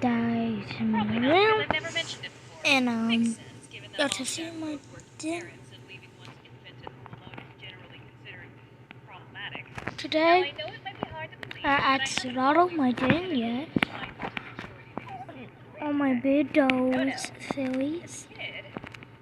died in my room, and got to see my dad. Today, I actually not on my den yet. On my big dolls, Phillies.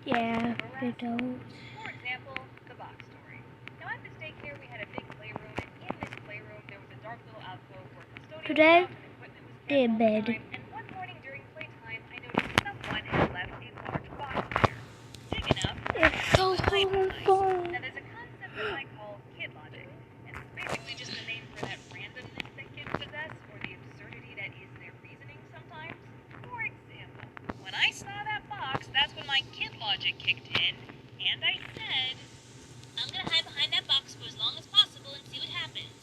Yeah, big dolls. For example, the box story. Now at this daycare we had a big playroom, and in this playroom there was a dark little alcove where custodial Today, stuff and equipment was kept did all the bed. time. And one morning during playtime, I noticed someone had left a large box there. Big enough It's so fun. Now there's a concept that I call kid logic, and it's basically just a name for that randomness that kids possess, or the absurdity that is their reasoning sometimes. For example, when I saw that box, that's when my kid logic kicked in, and I said, I'm gonna hide behind that box for as long as possible and see what happens.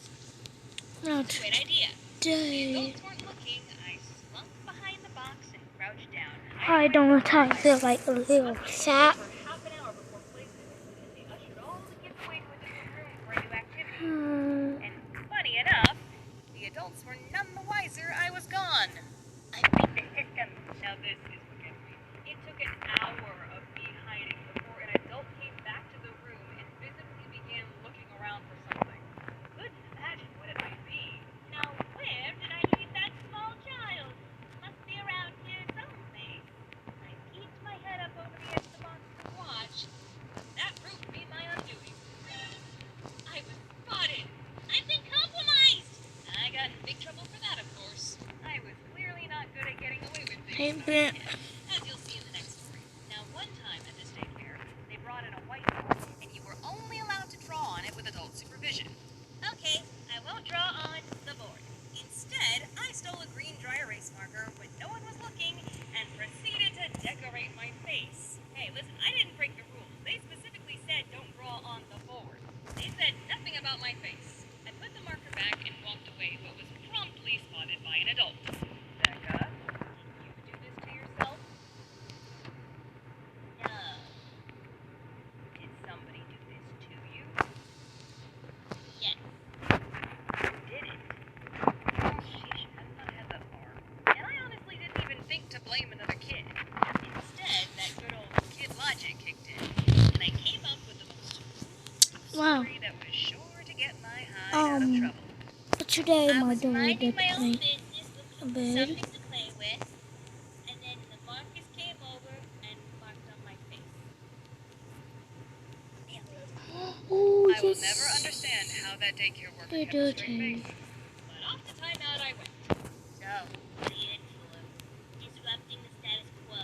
Not Great idea. The today. adults weren't looking. I slunk behind the box and crouched down. I don't feel like a little sap. For half an hour before placement, and they ushered all the kids away to a different room for a new activity. And funny enough, the adults were none the wiser I was gone. I beat the system. Now this is what gets me. It took an hour of me hiding before an adult came back to the room and visibly began looking around for something. Couldn't imagine what it might be. Now where did I leave that small child? Must be around here someplace. I peeked my head up over the edge of the box to watch. That proved to be my undoing. I was spotted. I've been compromised. I got in big trouble for that, of course. I was clearly not good at getting away with Hey, things. Ben. As you'll see in the next story. Now, one time at this daycare, they brought in a whiteboard, and you were only allowed to draw on it with adult supervision. Okay, I won't draw on the board. Instead, I stole a green dry erase marker when no one was looking and proceeded to decorate my face. Hey, listen, I didn't break the rules. They specifically said don't draw on the board. They said nothing about my face. I put the marker back and walked away, but was promptly spotted by an adult. Becca, did you do this to yourself? No. Did somebody do this to you? Yes. Did it? Sheesh, I have not had that far. And I honestly didn't even think to blame another kid. Instead, that good old kid logic kicked in, and I came up with the most Wow. story that was sure to get my hide out of trouble. But today I my was daughter minding did my own make business a looking for bed. something to play with, and then the Marcus came over and marked on my face. Oh, I will never understand how that daycare worker They kept do a straight too. face. But off to timeout I went. So, what are you in for? Disrupting the status quo?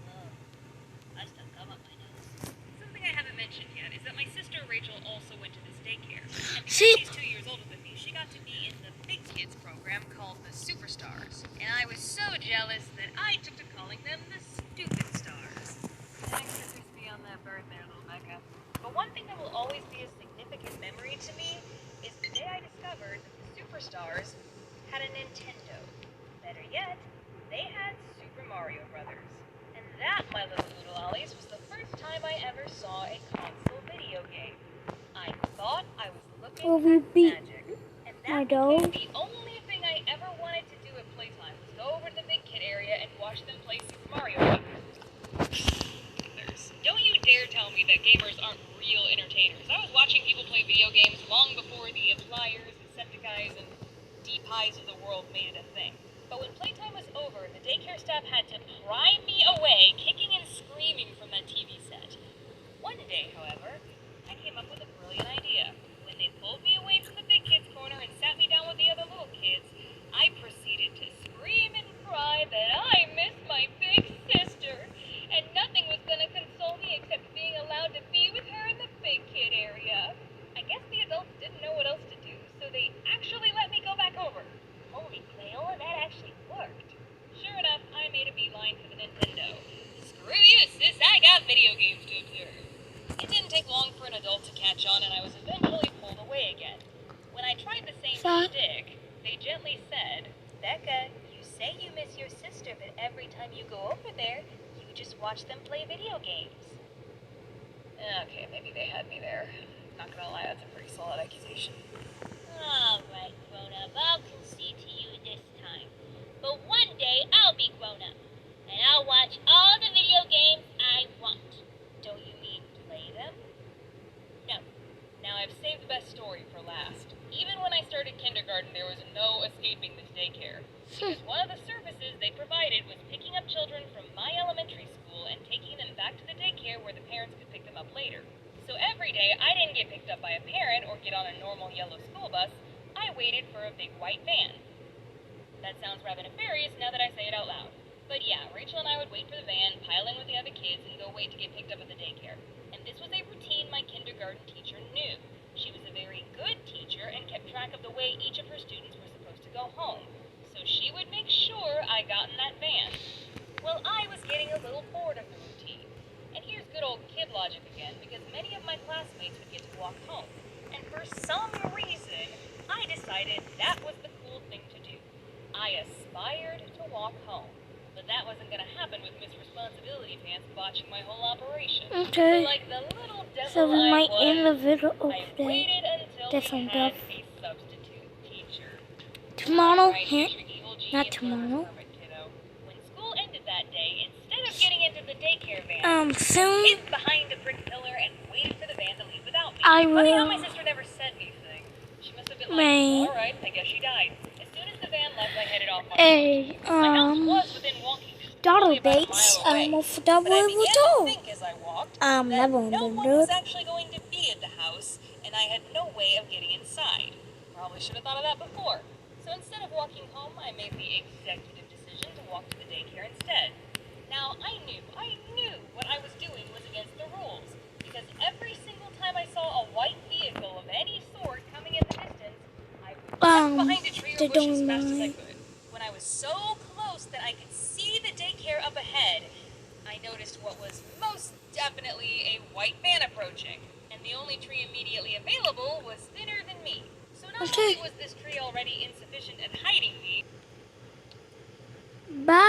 Whoa, I stuck gum up my nose. Something I haven't mentioned yet is that my sister Rachel also went to this daycare. And because See? she's 2 years older than me, she got to be in the big kids program called the Superstars. And I was so jealous that I took to calling them the Stupid Stars. Thanks for crispy on that bird there, little Becca. But one thing that will always be a significant memory to me is the day I discovered that the Superstars had a Nintendo. Better yet, they had Super Mario Brothers. And that, my little noodle ollies, was the first time I ever saw a console video game. I thought I was looking Will we at beat magic. And my that dog? became the only thing I ever wanted to do at playtime was go over to the big kid area and watch them play Super Mario Brothers. Don't you dare tell me that gamers aren't real entertainers. I was watching people play video games long before the Flyers, Decepticons, and Deep Highs of the world made it a thing. But when playtime was over, the daycare staff had to pry me away, kicking and screaming from that TV set. One day, however, I came up with a brilliant idea. When they pulled me away from the big kids corner and sat me down with the other little kids, I proceeded to scream and cry that I missed my big sister, and nothing was going to console me except being allowed to be with her in the big kid area. I guess the adults didn't know what else to do, so they actually let me go back over. Holy Crayola, that actually worked. Sure enough, I made a beeline for the Nintendo. Screw you, sis, I got video games to observe. It didn't take long for an adult to catch on, and I was eventually pulled away again. When I tried the same shtick, they gently said, Becca, you say you miss your sister, but every time you go over there, you just watch them play video games. Okay, maybe they had me there. Not gonna lie, that's a pretty solid accusation. Alright, grown-up, I'll concede to you this time. But one because one of the services they provided was picking up children from my elementary school and taking them back to the daycare where the parents could pick them up later. So every day, I didn't get picked up by a parent or get on a normal yellow school bus. I waited for a big white van. That sounds rather nefarious now that I say it out loud. But yeah, Rachel and I would wait for the van, pile in with the other kids, and go wait to get picked up at the daycare. And this was a routine my kindergarten teacher knew. She was a very good teacher and kept track of the way each of her students were supposed to go home. So she would make sure I got in that van. Well, I was getting a little bored of the routine. And here's good old kid logic again, because many of my classmates would get to walk home. And for some reason, I decided that was the cool thing to do. I aspired to walk home. But that wasn't going to happen with Miss Responsibility Pants botching my whole operation. Okay. So like the little devil So we I might was, end the video I over there. waited until That's we some had stuff. a substitute teacher. Tomorrow, Right, here's your evil not genius tomorrow. hermit kiddo. When school ended that day, instead of getting into the daycare van, Soon hid behind a brick pillar and waited for the van to leave without me. I Funny how will my sister never said anything. She must have been make like, all right, I guess she died. As soon as the van left, I headed off on a my house was within walking distance, daughter only about a dates mile away. of double But I began to two. think as I walked Never that no wondered. one was actually going to be at the house, and I had no way of getting inside. Probably should have thought of that before. So instead of walking home, I made the executive decision to walk to the daycare instead. Now, I knew what I was doing was against the rules, because every single time I saw a white vehicle of any sort coming in the distance, I would duck behind a tree or bush as fast as I could. When I was so close that I could see the daycare up ahead, I noticed what was most definitely a white van approaching, and the only tree immediately available was thinner than me. So not only was this tree already insufficient at hiding me, Bye.